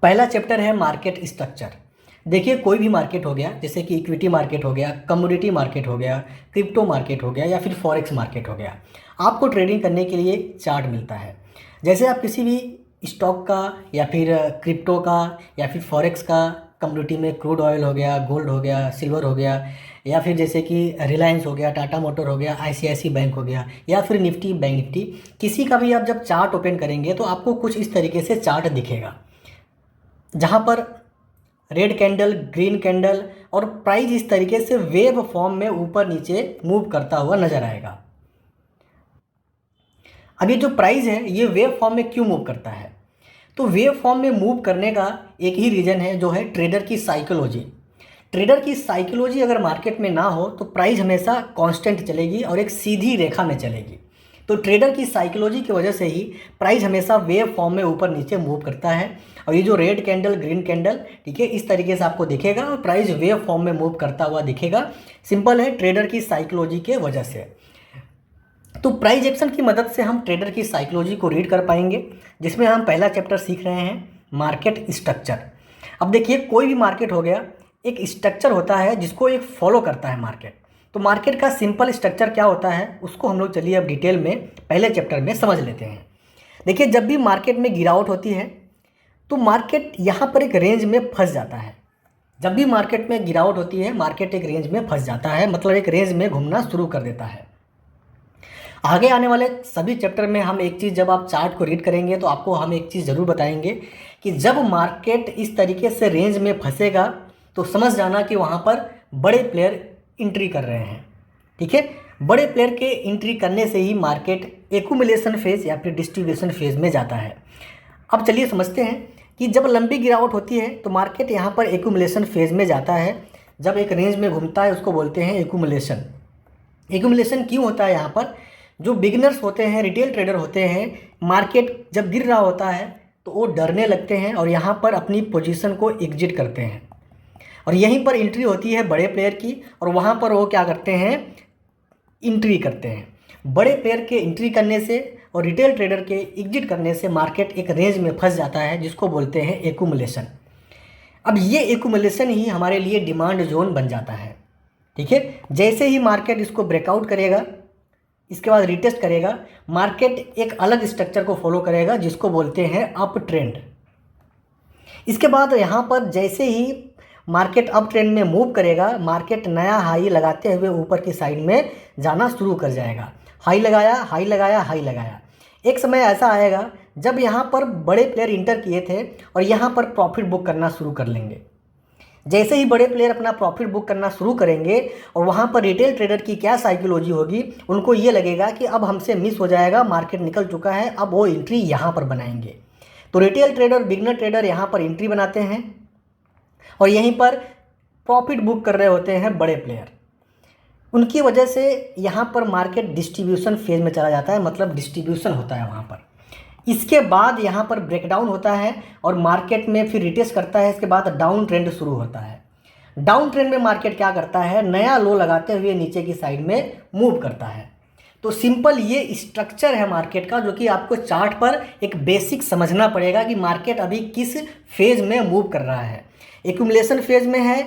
पहला चैप्टर है market structure. देखिए कोई भी मार्केट हो गया, जैसे कि इक्विटी मार्केट हो गया, कमोडिटी मार्केट हो गया, क्रिप्टो मार्केट हो गया या फिर फॉरेक्स मार्केट हो गया, आपको ट्रेडिंग करने के लिए चार्ट मिलता है। जैसे आप किसी भी स्टॉक का या फिर क्रिप्टो का या फिर फॉरेक्स का, कमोडिटी में क्रूड ऑयल हो गया, गोल्ड हो गया, सिल्वर हो गया, या फिर जैसे कि रिलायंस हो गया, टाटा मोटर हो गया, आईसीआईसी बैंक हो गया, या फिर निफ्टी बैंक निफ्टी, किसी का भी आप जब चार्ट ओपन करेंगे तो आपको कुछ इस तरीके से चार्ट दिखेगा, जहाँ पर रेड कैंडल, ग्रीन कैंडल और प्राइस इस तरीके से वेव फॉर्म में ऊपर नीचे मूव करता हुआ नजर आएगा। अभी जो प्राइस है ये वेव फॉर्म में क्यों मूव करता है? तो वेव फॉर्म में मूव करने का एक ही रीज़न है, जो है ट्रेडर की साइकोलॉजी। ट्रेडर की साइकोलॉजी अगर मार्केट में ना हो तो प्राइस हमेशा कांस्टेंट चलेगी और एक सीधी रेखा में चलेगी। तो ट्रेडर की साइकोलॉजी की वजह से ही प्राइस हमेशा वेव फॉर्म में ऊपर नीचे मूव करता है। और ये जो रेड कैंडल, ग्रीन कैंडल, ठीक है, इस तरीके से आपको दिखेगा और प्राइस वेव फॉर्म में मूव करता हुआ दिखेगा। सिंपल है, ट्रेडर की साइकोलॉजी के वजह से। तो प्राइस एक्शन की मदद से हम ट्रेडर की साइकोलॉजी को रीड कर पाएंगे, जिसमें हम पहला चैप्टर सीख रहे हैं मार्केट स्ट्रक्चर। अब देखिए कोई भी मार्केट हो गया, एक स्ट्रक्चर होता है जिसको एक फॉलो करता है मार्केट। तो मार्केट का सिंपल स्ट्रक्चर क्या होता है उसको हम लोग चलिए अब डिटेल में पहले चैप्टर में समझ लेते हैं। देखिए जब भी मार्केट में गिरावट होती है तो मार्केट यहाँ पर एक रेंज में फंस जाता है। जब भी मार्केट में गिरावट होती है मार्केट एक रेंज में फंस जाता है, मतलब एक रेंज में घूमना शुरू कर देता है। आगे आने वाले सभी चैप्टर में हम एक चीज़, जब आप चार्ट को रीड करेंगे तो आपको हम एक चीज़ ज़रूर बताएंगे कि जब मार्केट इस तरीके से रेंज में फंसेगा तो समझ जाना कि वहाँ पर बड़े प्लेयर एंट्री कर रहे हैं। ठीक है, बड़े प्लेयर के एंट्री करने से ही मार्केट एक्यूमुलेशन फेज या फिर डिस्ट्रीब्यूशन फेज में जाता है। अब चलिए समझते हैं कि जब लंबी गिरावट होती है तो मार्केट यहाँ पर एक्यूमुलेशन फेज में जाता है। जब एक रेंज में घूमता है उसको बोलते हैं एक्यूमुलेशन। एक्यूमुलेशन क्यों होता है? यहाँ पर जो बिगिनर्स होते हैं, रिटेल ट्रेडर होते हैं, मार्केट जब गिर रहा होता है तो वो डरने लगते हैं और यहाँ पर अपनी पोजीशन को एग्जिट करते हैं और यहीं पर एंट्री होती है बड़े प्लेयर की और वहाँ पर वो क्या करते हैं, एंट्री करते हैं। बड़े प्लेयर के एंट्री करने से और रिटेल ट्रेडर के एग्जिट करने से मार्केट एक रेंज में फंस जाता है, जिसको बोलते हैं एक्यूमुलेशन। अब ये एक्यूमुलेशन ही हमारे लिए डिमांड जोन बन जाता है। ठीक है, जैसे ही मार्केट इसको ब्रेकआउट करेगा, इसके बाद रिटेस्ट करेगा, मार्केट एक अलग स्ट्रक्चर को फॉलो करेगा जिसको बोलते हैं अप ट्रेंड। इसके बाद यहाँ पर जैसे ही मार्केट अप ट्रेंड में मूव करेगा, मार्केट नया हाई लगाते हुए ऊपर की साइड में जाना शुरू कर जाएगा। हाई लगाया, हाई लगाया, हाई लगाया। एक समय ऐसा आएगा जब यहाँ पर बड़े प्लेयर इंटर किए थे और यहाँ पर प्रॉफिट बुक करना शुरू कर लेंगे। जैसे ही बड़े प्लेयर अपना प्रॉफिट बुक करना शुरू करेंगे और वहाँ पर रिटेल ट्रेडर की क्या साइकोलॉजी होगी, उनको ये लगेगा कि अब हमसे मिस हो जाएगा, मार्केट निकल चुका है, अब वो एंट्री यहाँ पर बनाएंगे। तो रिटेल ट्रेडर, बिगनर ट्रेडर यहाँ पर एंट्री बनाते हैं और यहीं पर प्रॉफिट बुक कर रहे होते हैं बड़े प्लेयर। उनकी वजह से यहाँ पर मार्केट डिस्ट्रीब्यूशन फेज में चला जाता है, मतलब डिस्ट्रीब्यूशन होता है वहाँ पर। इसके बाद यहाँ पर ब्रेकडाउन होता है और मार्केट में फिर रिटेस्ट करता है। इसके बाद डाउन ट्रेंड शुरू होता है। डाउन ट्रेंड में मार्केट क्या करता है, नया लो लगाते हुए नीचे की साइड में मूव करता है। तो सिंपल ये स्ट्रक्चर है मार्केट का, जो कि आपको चार्ट पर एक बेसिक समझना पड़ेगा कि मार्केट अभी किस फेज में मूव कर रहा है। एक्यूमुलेशन फेज में है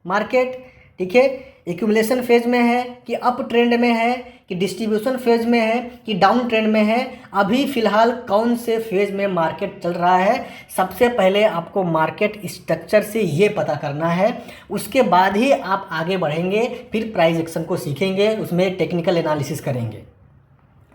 मार्केट, ठीक है, एक्यूमुलेशन फेज में है कि अप ट्रेंड में है कि डिस्ट्रीब्यूशन फेज में है कि डाउन ट्रेंड में है, अभी फ़िलहाल कौन से फेज में मार्केट चल रहा है, सबसे पहले आपको मार्केट स्ट्रक्चर से ये पता करना है। उसके बाद ही आप आगे बढ़ेंगे, फिर प्राइस एक्शन को सीखेंगे, उसमें टेक्निकल एनालिसिस करेंगे।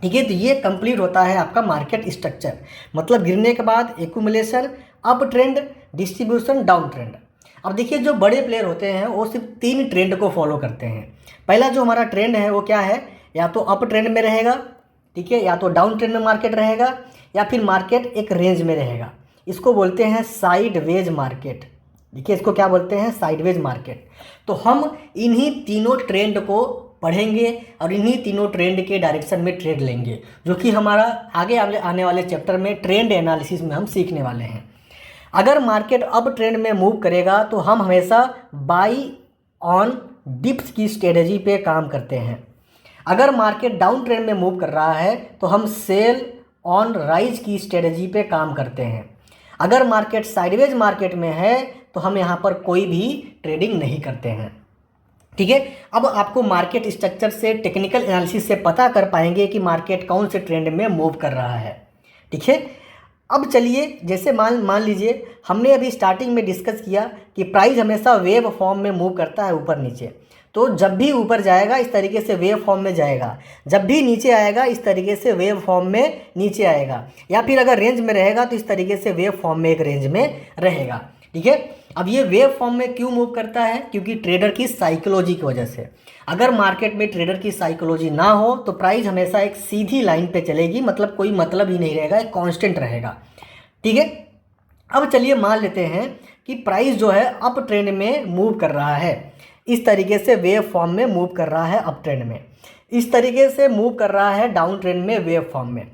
ठीक है, तो ये कंप्लीट होता है आपका मार्केट स्ट्रक्चर, मतलब गिरने के बाद accumulation, up trend, distribution, down trend. अब देखिए जो बड़े प्लेयर होते हैं वो सिर्फ 3 ट्रेंड को फॉलो करते हैं। पहला जो हमारा ट्रेंड है वो क्या है, या तो अप ट्रेंड में रहेगा, ठीक है, या तो डाउन ट्रेंड में मार्केट रहेगा, या फिर मार्केट एक रेंज में रहेगा। इसको बोलते हैं साइडवेज मार्केट। देखिए इसको क्या बोलते हैं, साइडवेज मार्केट। तो हम इन्हीं तीनों ट्रेंड को पढ़ेंगे और इन्हीं तीनों ट्रेंड के डायरेक्शन में ट्रेड लेंगे, जो कि हमारा आगे आने वाले चैप्टर में ट्रेंड एनालिसिस में हम सीखने वाले हैं। अगर मार्केट अप ट्रेंड में मूव करेगा तो हम हमेशा बाई ऑन डिप्स की स्ट्रेटजी पे काम करते हैं। अगर मार्केट डाउन ट्रेंड में मूव कर रहा है तो हम सेल ऑन राइज की स्ट्रेटजी पे काम करते हैं। अगर मार्केट साइडवेज मार्केट में है तो हम यहाँ पर कोई भी ट्रेडिंग नहीं करते हैं। ठीक है, अब आपको मार्केट स्ट्रक्चर से, टेक्निकल एनालिसिस से पता कर पाएंगे कि मार्केट कौन से ट्रेंड में मूव कर रहा है। ठीक है, अब चलिए, जैसे मान लीजिए हमने अभी स्टार्टिंग में डिस्कस किया कि प्राइस हमेशा वेव फॉर्म में मूव करता है ऊपर नीचे। तो जब भी ऊपर जाएगा इस तरीके से वेव फॉर्म में जाएगा, जब भी नीचे आएगा इस तरीके से वेव फॉर्म में नीचे आएगा, या फिर अगर रेंज में रहेगा तो इस तरीके से वेव फॉर्म में एक रेंज में रहेगा। ठीक है, अब ये वेव फॉर्म में क्यों मूव करता है? क्योंकि ट्रेडर की साइकोलॉजी की वजह से। अगर मार्केट में ट्रेडर की साइकोलॉजी ना हो तो प्राइस हमेशा एक सीधी लाइन पे चलेगी, मतलब कोई मतलब ही नहीं रहेगा, एक कांस्टेंट रहेगा। ठीक है, अब चलिए मान लेते हैं कि प्राइस जो है अप ट्रेंड में मूव कर रहा है, इस तरीके से वेव फॉर्म में मूव कर रहा है अप ट्रेंड में, इस तरीके से मूव कर रहा है डाउन ट्रेंड में वेव फॉर्म में।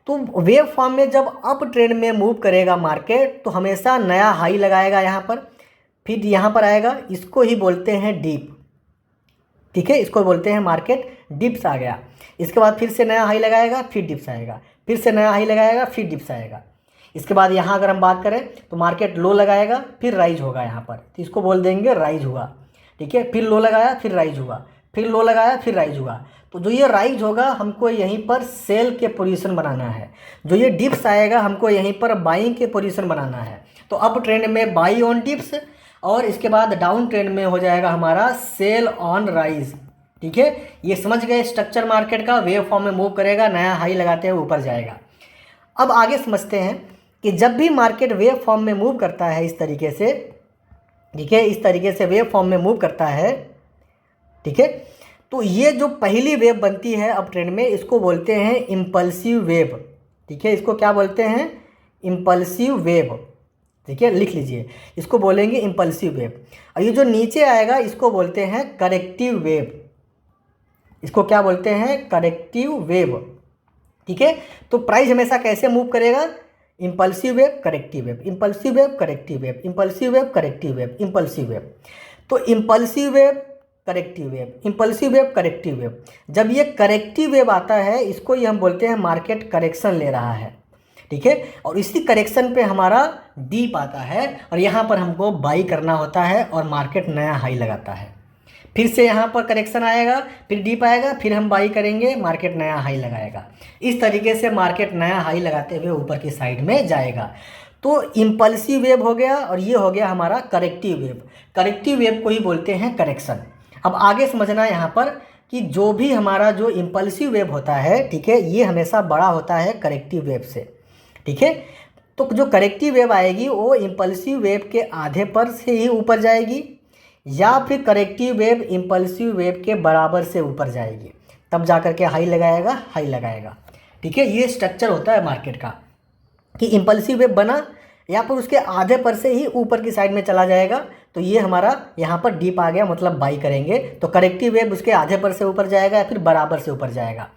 तो वेव फॉर्म में जब अप ट्रेंड में मूव करेगा मार्केट तो हमेशा नया हाई लगाएगा यहाँ पर, फिर यहाँ पर आएगा, इसको ही बोलते हैं डीप। ठीक है, इसको बोलते हैं मार्केट डिप्स आ गया। इसके बाद फिर से नया हाई लगाएगा, फिर डिप्स आएगा, फिर से नया हाई लगाएगा, फिर डिप्स आएगा। इसके बाद यहाँ अगर हम बात करें तो मार्केट लो लगाएगा, फिर राइज होगा यहाँ पर, तो इसको बोल देंगे राइज हुआ। ठीक है, फिर लो लगाया, फिर राइज हुआ, फिर लो लगाया, फिर राइज हुआ। तो जो ये राइज होगा हमको यहीं पर सेल के पोजीशन बनाना है, जो ये डिप्स आएगा हमको यहीं पर बाइंग के पोजीशन बनाना है। तो अप ट्रेंड में बाई ऑन डिप्स, और इसके बाद डाउन ट्रेंड में हो जाएगा हमारा सेल ऑन राइज। ठीक है, ये समझ गए स्ट्रक्चर मार्केट का। वेव फॉर्म में मूव करेगा, नया हाई लगाते हुए ऊपर जाएगा। अब आगे समझते हैं कि जब भी मार्केट वेव फॉर्म में मूव करता है इस तरीके से, ठीक है, इस तरीके से वेव फॉर्म में मूव करता है, ठीक है, तो ये जो पहली वेव बनती है अप ट्रेंड में इसको बोलते हैं इम्पल्सिव वेव। ठीक है, इसको क्या बोलते हैं? Impulsive wave. ठीक है, लिख लीजिए, इसको बोलेंगे इम्पल्सिव वेव। और ये जो नीचे आएगा इसको बोलते हैं करेक्टिव वेव। इसको क्या बोलते हैं? Corrective wave. ठीक है, तो प्राइस हमेशा कैसे मूव करेगा? Impulsive wave, corrective wave, impulsive wave, corrective wave, impulsive wave, corrective wave, impulsive wave. तो impulsive wave, corrective wave, impulsive wave, corrective wave. जब ये करेक्टिव वेव आता है इसको ही हम बोलते हैं मार्केट करेक्शन ले रहा है। ठीक है, और इसी करेक्शन पे हमारा डीप आता है और यहाँ पर हमको बाई करना होता है और मार्केट नया हाई लगाता है। फिर से यहाँ पर करेक्शन आएगा, फिर डीप आएगा, फिर हम बाई करेंगे, मार्केट नया हाई लगाएगा। इस तरीके से मार्केट नया हाई लगाते हुए ऊपर की साइड में जाएगा। तो इम्पल्सिव वेव हो गया और ये हो गया हमारा करेक्टिव वेव। करेक्टिव वेव को ही बोलते हैं करेक्शन। अब आगे समझना है यहाँ पर कि जो भी हमारा जो इम्पल्सिव वेव होता है, ठीक है, ये हमेशा बड़ा होता है करेक्टिव वेव से। ठीक है, तो जो करेक्टिव वेव आएगी वो इम्पल्सिव वेव के आधे पर से ही ऊपर जाएगी या फिर करेक्टिव वेव इम्पल्सिव वेव के बराबर से ऊपर जाएगी, तब जाकर के हाई लगाएगा, हाई लगाएगा। ठीक है, ये स्ट्रक्चर होता है मार्केट का कि इम्पल्सिव वेव बना या फिर उसके आधे पर से ही ऊपर की साइड में चला जाएगा, तो ये हमारा यहाँ पर डीप आ गया, मतलब बाई करेंगे। तो करेक्टिव वेव उसके आधे पर से ऊपर जाएगा या फिर बराबर से ऊपर जाएगा।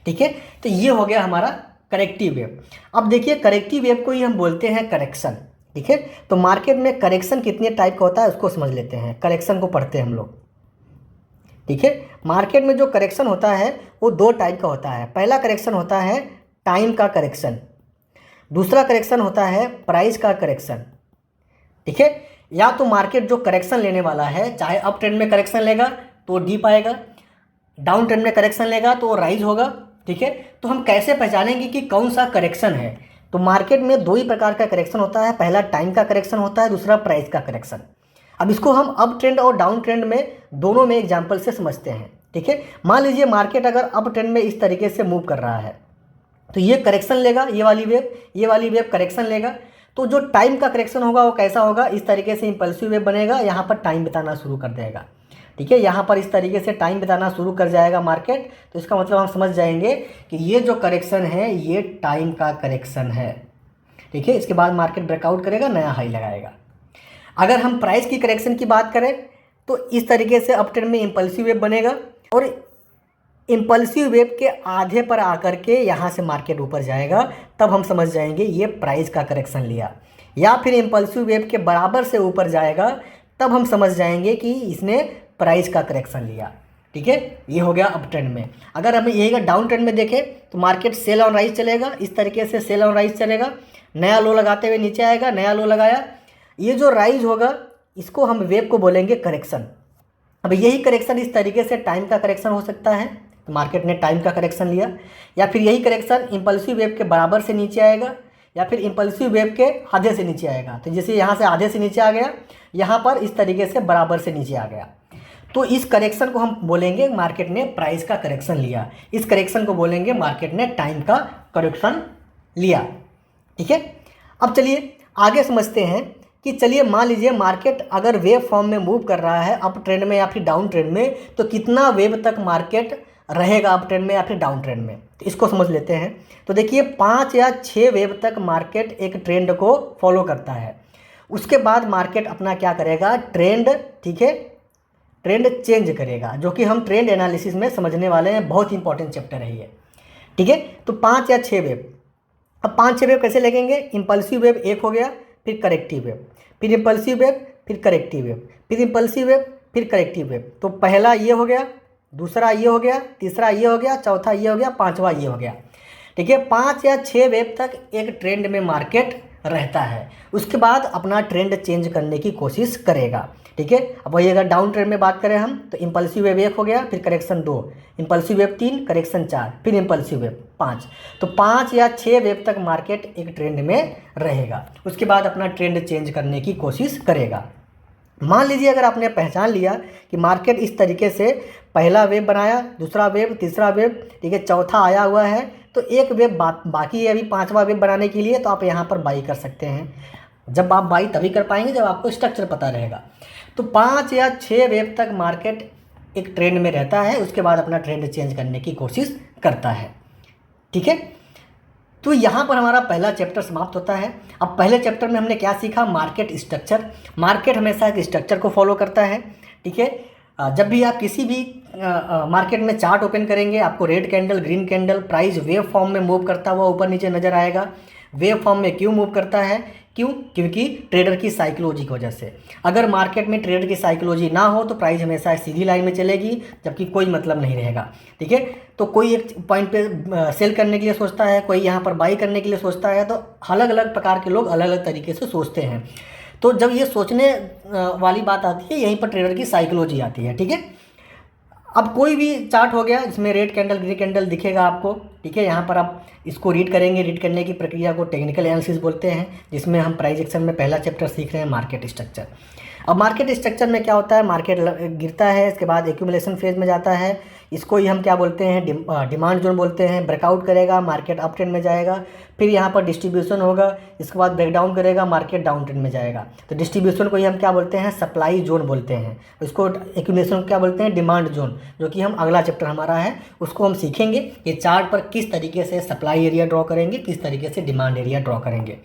ठीक है, तो ये हो गया हमारा करेक्टिव वेव। अब देखिए करेक्टिव वेव को ही हम बोलते हैं करेक्शन। ठीक है, तो मार्केट में करेक्शन कितने टाइप का होता है उसको समझ लेते हैं। करेक्शन को पढ़ते हैं हम लोग। ठीक है, मार्केट में जो करेक्शन होता है वो दो टाइप का होता है। पहला करेक्शन होता है टाइम का करेक्शन, दूसरा करेक्शन होता है प्राइस का करेक्शन। ठीक है, या तो मार्केट जो करेक्शन लेने वाला है, चाहे अप ट्रेंड में करेक्शन लेगा तो डीप आएगा, डाउन ट्रेंड में करेक्शन लेगा तो राइज होगा। ठीक है, तो हम कैसे पहचानेंगे कि कौन सा करेक्शन है? तो मार्केट में दो ही प्रकार का करेक्शन होता है, पहला टाइम का करेक्शन होता है, दूसरा प्राइस का करेक्शन। अब इसको हम अप ट्रेंड और डाउन ट्रेंड में दोनों में एग्जाम्पल से समझते हैं। ठीक है, मान लीजिए मार्केट अगर अप ट्रेंड में इस तरीके से मूव कर रहा है तो ये करेक्शन लेगा, ये वाली वेव करेक्शन लेगा। तो जो टाइम का करेक्शन होगा वो कैसा होगा? इस तरीके से इम्पल्सिव वेव बनेगा, यहाँ पर टाइम बिताना शुरू कर देगा। ठीक है, यहाँ पर इस तरीके से टाइम बिताना शुरू कर जाएगा मार्केट, तो इसका मतलब हम समझ जाएंगे कि ये जो करेक्शन है ये टाइम का करेक्शन है। ठीक है, इसके बाद मार्केट ब्रेकआउट करेगा, नया हाई लगाएगा। अगर हम प्राइस की करेक्शन की बात करें तो इस तरीके से अप ट्रेंड में इम्पल्सिव वेव बनेगा और इम्पल्सिव वेव के आधे पर आकर के यहाँ से मार्केट ऊपर जाएगा, तब हम समझ जाएंगे ये प्राइस का करेक्शन लिया। या फिर इम्पल्सिव वेव के बराबर से ऊपर जाएगा, तब हम समझ जाएंगे कि इसने प्राइस का करेक्शन लिया। ठीक है, ये हो गया अप ट्रेंड में। अगर हम यही डाउन ट्रेंड में देखें तो मार्केट सेल ऑन राइज चलेगा, इस तरीके से सेल ऑन राइज चलेगा। नया लो लगाते हुए नीचे आएगा, नया लो लगाया, ये जो राइज होगा इसको हम वेव को बोलेंगे करेक्शन। अब यही करेक्शन इस तरीके से टाइम का करेक्शन हो सकता है, तो मार्केट ने टाइम का करेक्शन लिया, या फिर यही करेक्शन इम्पल्सिव वेव के बराबर से नीचे आएगा, या फिर इम्पल्सिव वेव के आधे से नीचे आएगा। तो जैसे यहाँ से आधे से नीचे आ गया, यहाँ पर इस तरीके से बराबर से नीचे आ गया, तो इस करेक्शन को हम बोलेंगे मार्केट ने प्राइस का करेक्शन लिया, इस करेक्शन को बोलेंगे मार्केट ने टाइम का करेक्शन लिया। ठीक है, अब चलिए आगे समझते हैं कि चलिए मान लीजिए मार्केट अगर वेव फॉर्म में मूव कर रहा है अप ट्रेंड में या फिर डाउन ट्रेंड में, तो कितना वेव तक मार्केट रहेगा अप ट्रेंड में या फिर डाउन ट्रेंड में, तो इसको समझ लेते हैं। तो देखिए 5 या 6 वेव तक मार्केट एक ट्रेंड को फॉलो करता है, उसके बाद मार्केट अपना क्या करेगा, ट्रेंड, ठीक है, ट्रेंड चेंज करेगा, जो कि हम ट्रेंड एनालिसिस में समझने वाले हैं, बहुत इंपॉर्टेंट चैप्टर है ये। ठीक है, तो 5 या 6 वेव, अब 5-6 वेव कैसे लगेंगे, इम्पल्सिव वेव एक हो गया, फिर करेक्टिव वेव, फिर इम्पल्सिव वेव, फिर करेक्टिव वेव, फिर इम्पल्सिव वेव, फिर करेक्टिव वेव। तो पहला ये हो गया, दूसरा ये हो गया, तीसरा ये हो गया, चौथा ये हो गया, पांचवा ये हो गया। ठीक है, 5 या 6 वेव तक एक ट्रेंड में मार्केट रहता है, उसके बाद अपना ट्रेंड चेंज करने की कोशिश करेगा। ठीक है, अब वही अगर डाउन ट्रेंड में बात करें हम, तो इम्पल्सिव वेव 1 हो गया, फिर करेक्शन 2, इम्पल्सिव वेव 3, करेक्शन 4, फिर इम्पल्सिव वेव 5। तो 5 या 6 वेव तक मार्केट एक ट्रेंड में रहेगा, उसके बाद अपना ट्रेंड चेंज करने की कोशिश करेगा। मान लीजिए अगर आपने पहचान लिया कि मार्केट इस तरीके से पहला वेव बनाया, दूसरा वेव, तीसरा वेव, ठीक है, चौथा आया हुआ है, तो एक वेव बाकी है अभी 5वां वेव बनाने के लिए, तो आप यहाँ पर बाई कर सकते हैं। जब आप बाई तभी कर पाएंगे जब आपको स्ट्रक्चर पता रहेगा। तो 5 या 6 वेव तक मार्केट एक ट्रेंड में रहता है, उसके बाद अपना ट्रेंड चेंज करने की कोशिश करता है। ठीक है, तो यहाँ पर हमारा पहला चैप्टर समाप्त होता है। अब पहले चैप्टर में हमने क्या सीखा, मार्केट स्ट्रक्चर। मार्केट हमेशा एक स्ट्रक्चर को फॉलो करता है। ठीक है, जब भी आप किसी भी मार्केट में चार्ट ओपन करेंगे, आपको red candle, green candle, price wave form में मूव करता हुआ ऊपर नीचे नज़र आएगा। वेव फॉर्म में क्यों मूव करता है, क्यों, क्योंकि ट्रेडर की साइकोलॉजी की वजह से। अगर मार्केट में ट्रेडर की साइकोलॉजी ना हो तो प्राइस हमेशा सीधी लाइन में चलेगी, जबकि कोई मतलब नहीं रहेगा। ठीक है, तो कोई एक पॉइंट पे सेल करने के लिए सोचता है, कोई यहाँ पर बाई करने के लिए सोचता है, तो अलग अलग प्रकार के लोग अलग अलग तरीके से सोचते हैं। तो जब ये सोचने वाली बात आती है, यहीं पर ट्रेडर की साइकोलॉजी आती है। ठीक है, अब कोई भी चार्ट हो गया जिसमें रेड कैंडल, ग्रीन कैंडल दिखेगा आपको। ठीक है, यहाँ पर आप इसको रीड करेंगे, रीड करने की प्रक्रिया को टेक्निकल एनालिसिस बोलते हैं, जिसमें हम प्राइस एक्शन में पहला चैप्टर सीख रहे हैं, मार्केट स्ट्रक्चर। अब मार्केट स्ट्रक्चर में क्या होता है, मार्केट गिरता है, इसके बाद एक्यूमुलेशन फेज में जाता है, इसको ही हम क्या बोलते हैं, डिमांड जोन बोलते हैं। ब्रेकआउट करेगा, मार्केट अप ट्रेंड में जाएगा, फिर यहाँ पर डिस्ट्रीब्यूशन होगा, इसके बाद ब्रेकडाउन करेगा, मार्केट डाउन ट्रेंड में जाएगा। तो डिस्ट्रीब्यूशन को ही हम क्या बोलते हैं, सप्लाई जोन बोलते हैं। इसको एक्यूमुलेशन को क्या बोलते हैं, डिमांड जोन, जो कि हम अगला चैप्टर हमारा है, उसको हम सीखेंगे कि चार्ट पर किस तरीके से सप्लाई एरिया ड्रॉ करेंगे, किस तरीके से डिमांड एरिया ड्रॉ करेंगे।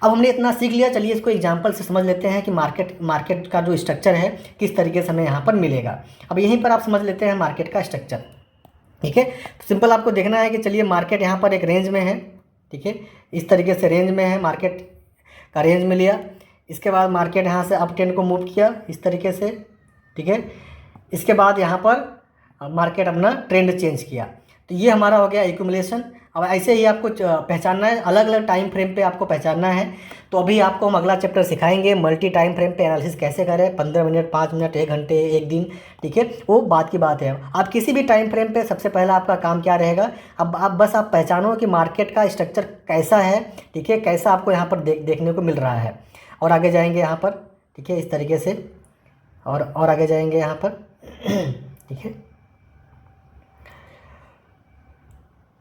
अब हमने इतना सीख लिया, चलिए इसको एग्जांपल से समझ लेते हैं कि मार्केट का जो स्ट्रक्चर है किस तरीके से हमें यहाँ पर मिलेगा। अब यहीं पर आप समझ लेते हैं मार्केट का स्ट्रक्चर। ठीक है, तो सिंपल आपको देखना है कि चलिए मार्केट यहाँ पर एक रेंज में है। ठीक है, इस तरीके से रेंज में है, मार्केट का रेंज में लिया, इसके बाद मार्केट यहाँ से अप ट्रेंड को मूव किया इस तरीके से। ठीक है, इसके बाद यहाँ पर मार्केट अपना ट्रेंड चेंज किया, तो ये हमारा हो गया एक्यूमुलेशन। अब ऐसे ही आपको पहचानना है, अलग अलग टाइम फ्रेम पे आपको पहचानना है। तो अभी आपको हम अगला चैप्टर सिखाएंगे, मल्टी टाइम फ्रेम पे एनालिसिस कैसे करें, 15 मिनट, 5 मिनट, 1 घंटे, 1 दिन। ठीक है, वो बात की बात है। आप किसी भी टाइम फ्रेम पे सबसे पहला आपका काम क्या रहेगा, अब आप बस आप पहचानो कि मार्केट का स्ट्रक्चर कैसा है। ठीक है, कैसा आपको यहाँ पर देखने को मिल रहा है, और आगे जाएंगे यहाँ पर। ठीक है, इस तरीके से और आगे जाएंगे यहाँ पर। ठीक है,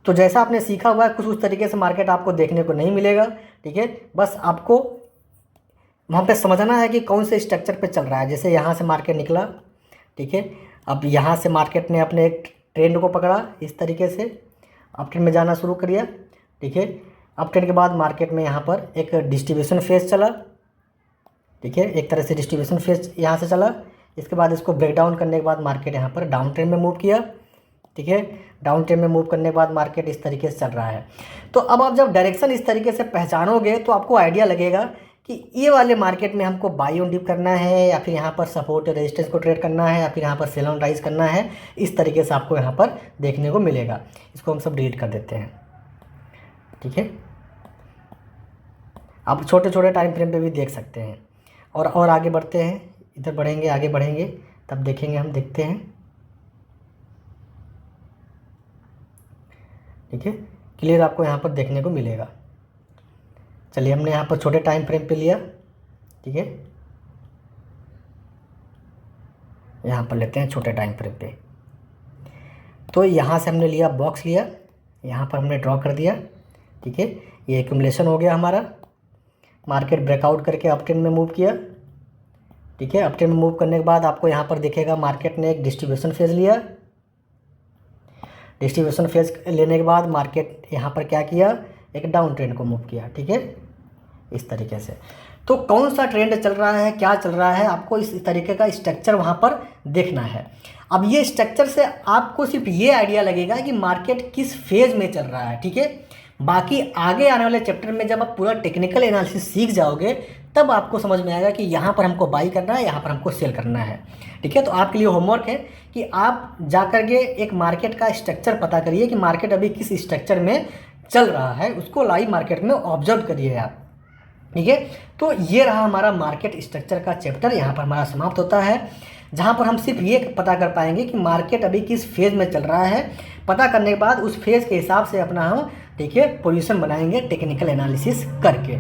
तो जैसा आपने सीखा हुआ है कुछ उस तरीके से मार्केट आपको देखने को नहीं मिलेगा। ठीक है, बस आपको वहाँ पे समझना है कि कौन से स्ट्रक्चर पे चल रहा है। जैसे यहाँ से मार्केट निकला, ठीक है, अब यहाँ से मार्केट ने अपने एक ट्रेंड को पकड़ा, इस तरीके से अप ट्रेंड में जाना शुरू कर दिया। ठीक है, अप ट्रेंड के बाद मार्केट में यहाँ पर एक डिस्ट्रीब्यूशन फेज चला। ठीक है, एक तरह से डिस्ट्रीब्यूशन फेज यहाँ से चला, इसके बाद इसको ब्रेक डाउन करने के बाद मार्केट यहाँ पर डाउन ट्रेंड में मूव किया। ठीक है, डाउन ट्रेंड में मूव करने के बाद मार्केट इस तरीके से चल रहा है। तो अब आप जब डायरेक्शन इस तरीके से पहचानोगे तो आपको आइडिया लगेगा कि ये वाले मार्केट में हमको बाई ऑन डिप करना है, या फिर यहाँ पर सपोर्ट रेजिस्टेंस को ट्रेड करना है, या फिर यहाँ पर सेल ऑन राइज करना है। इस तरीके से आपको यहाँ पर देखने को मिलेगा। इसको हम सब डिलीट कर देते हैं। ठीक है, आप छोटे छोटे टाइम फ्रेम पे भी देख सकते हैं। और आगे बढ़ते हैं, इधर बढ़ेंगे, आगे बढ़ेंगे, तब देखेंगे, हम देखते हैं। ठीक है, क्लियर आपको यहाँ पर देखने को मिलेगा। चलिए, हमने यहाँ पर छोटे टाइम फ्रेम पे लिया। ठीक है, यहाँ पर लेते हैं छोटे टाइम फ्रेम पे। तो यहाँ से हमने लिया, बॉक्स लिया, यहाँ पर हमने ड्रॉ कर दिया। ठीक है, ये एक्यूमुलेशन हो गया हमारा। मार्केट ब्रेकआउट करके अप ट्रेंड में मूव किया। ठीक है, अप ट्रेंड में मूव करने के बाद आपको यहाँ पर दिखेगा मार्केट ने एक डिस्ट्रीब्यूशन फेज लिया। डिस्ट्रीब्यूशन फेज लेने के बाद मार्केट यहाँ पर क्या किया, एक डाउन ट्रेंड को मूव किया। ठीक है, इस तरीके से। तो कौन सा ट्रेंड चल रहा है, क्या चल रहा है, आपको इस तरीके का स्ट्रक्चर वहाँ पर देखना है। अब ये स्ट्रक्चर से आपको सिर्फ ये आइडिया लगेगा कि मार्केट किस फेज में चल रहा है। ठीक है, बाकी आगे आने वाले चैप्टर में जब आप पूरा टेक्निकल एनालिसिस सीख जाओगे तब आपको समझ में आएगा कि यहाँ पर हमको बाई करना है, यहाँ पर हमको सेल करना है। ठीक है, तो आपके लिए होमवर्क है कि आप जा कर के एक मार्केट का स्ट्रक्चर पता करिए कि मार्केट अभी किस स्ट्रक्चर में चल रहा है, उसको लाइव मार्केट में ऑब्जर्व करिए आप। ठीक है, तो ये रहा हमारा मार्केट स्ट्रक्चर का चैप्टर, यहाँ पर हमारा समाप्त होता है, जहाँ पर हम सिर्फ ये पता कर पाएंगे कि मार्केट अभी किस फेज़ में चल रहा है। पता करने के बाद उस फेज़ के हिसाब से अपना हम, ठीक है, पोजीशन बनाएंगे टेक्निकल एनालिसिस करके।